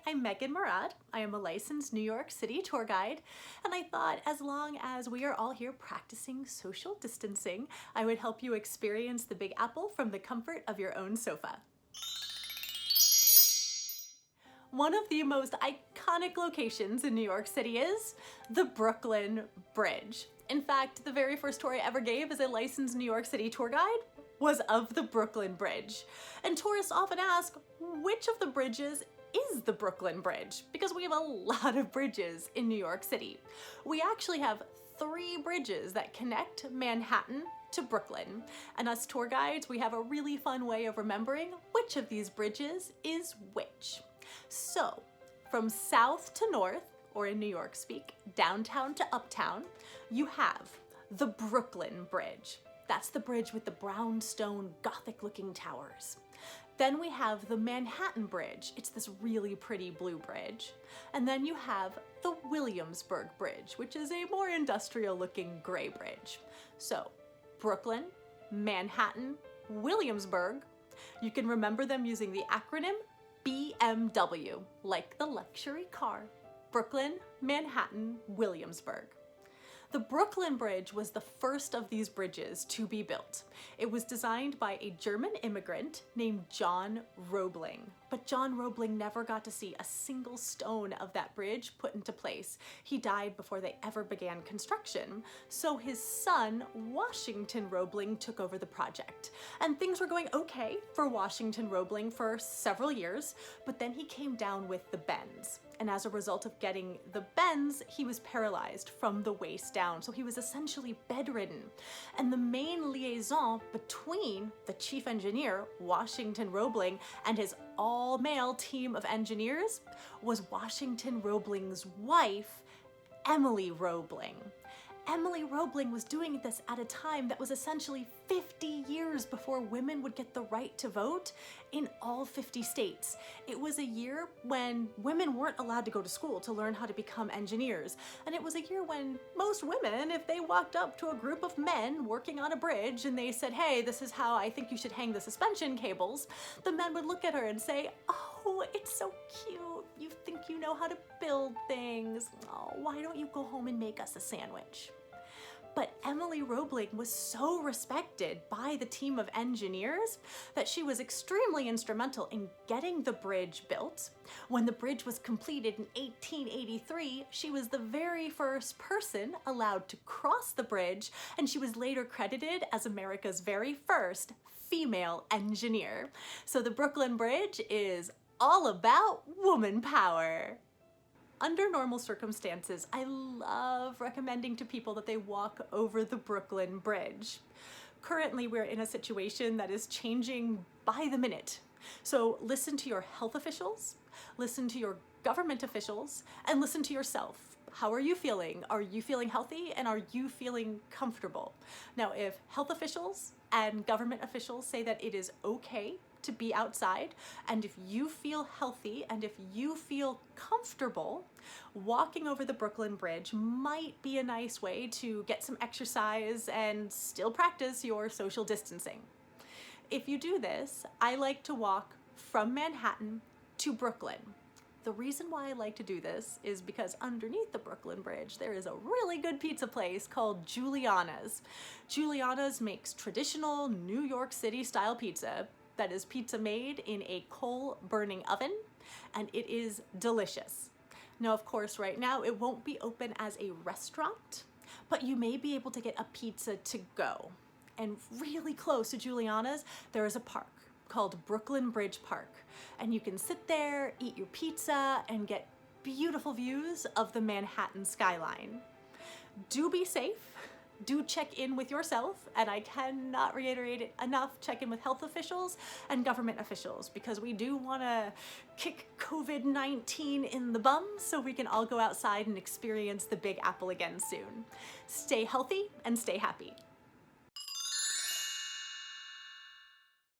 I'm Megan Murad. I am a licensed New York City tour guide, and I thought as long as we are all here practicing social distancing, I would help you experience the Big Apple from the comfort of your own sofa. One of the most iconic locations in New York City is the Brooklyn Bridge. In fact, the very first tour I ever gave as a licensed New York City tour guide was of the Brooklyn Bridge. And tourists often ask, which of the bridges is the Brooklyn Bridge? Because we have a lot of bridges in New York City. We actually have 3 bridges that connect Manhattan to Brooklyn. And us tour guides, we have a really fun way of remembering which of these bridges is which. So, from south to north, or in New York speak, downtown to uptown, you have the Brooklyn Bridge. That's the bridge with the brownstone Gothic looking towers. Then we have the Manhattan Bridge. It's this really pretty blue bridge. And then you have the Williamsburg Bridge, which is a more industrial looking gray bridge. So Brooklyn, Manhattan, Williamsburg. You can remember them using the acronym BMW, like the luxury car. Brooklyn, Manhattan, Williamsburg. The Brooklyn Bridge was the first of these bridges to be built. It was designed by a German immigrant named John Roebling. But John Roebling never got to see a single stone of that bridge put into place. He died before they ever began construction. So his son, Washington Roebling, took over the project. And things were going okay for Washington Roebling for several years, but then he came down with the bends. And as a result of getting the bends, he was paralyzed from the waist down. So he was essentially bedridden. And the main liaison between the chief engineer, Washington Roebling, and his all-male team of engineers was Washington Roebling's wife, Emily Roebling. Emily Roebling was doing this at a time that was essentially 50 years before women would get the right to vote in all 50 states. It was a year when women weren't allowed to go to school to learn how to become engineers. And it was a year when most women, if they walked up to a group of men working on a bridge and they said, hey, this is how I think you should hang the suspension cables, the men would look at her and say, oh, it's so cute. You think you know how to build things. Oh, why don't you go home and make us a sandwich? But Emily Roebling was so respected by the team of engineers that she was extremely instrumental in getting the bridge built. When the bridge was completed in 1883, she was the very first person allowed to cross the bridge, and she was later credited as America's very first female engineer. So the Brooklyn Bridge is all about woman power. Under normal circumstances, I love recommending to people that they walk over the Brooklyn Bridge. Currently, we're in a situation that is changing by the minute. So listen to your health officials, listen to your government officials, and listen to yourself. How are you feeling? Are you feeling healthy, and are you feeling comfortable? Now, if health officials and government officials say that it is okay to be outside, and if you feel healthy and if you feel comfortable, walking over the Brooklyn Bridge might be a nice way to get some exercise and still practice your social distancing. If you do this, I like to walk from Manhattan to Brooklyn. The reason why I like to do this is because underneath the Brooklyn Bridge, there is a really good pizza place called Giuliana's. Giuliana's makes traditional New York City style pizza. That is pizza made in a coal-burning oven, and it is delicious. Now, of course, right now, it won't be open as a restaurant, but you may be able to get a pizza to go. And really close to Giuliana's, there is a park called Brooklyn Bridge Park, and you can sit there, eat your pizza, and get beautiful views of the Manhattan skyline. Do be safe. Do check in with yourself, and I cannot reiterate it enough, check in with health officials and government officials, because we do want to kick COVID-19 in the bum so we can all go outside and experience the Big Apple again soon. Stay healthy and stay happy.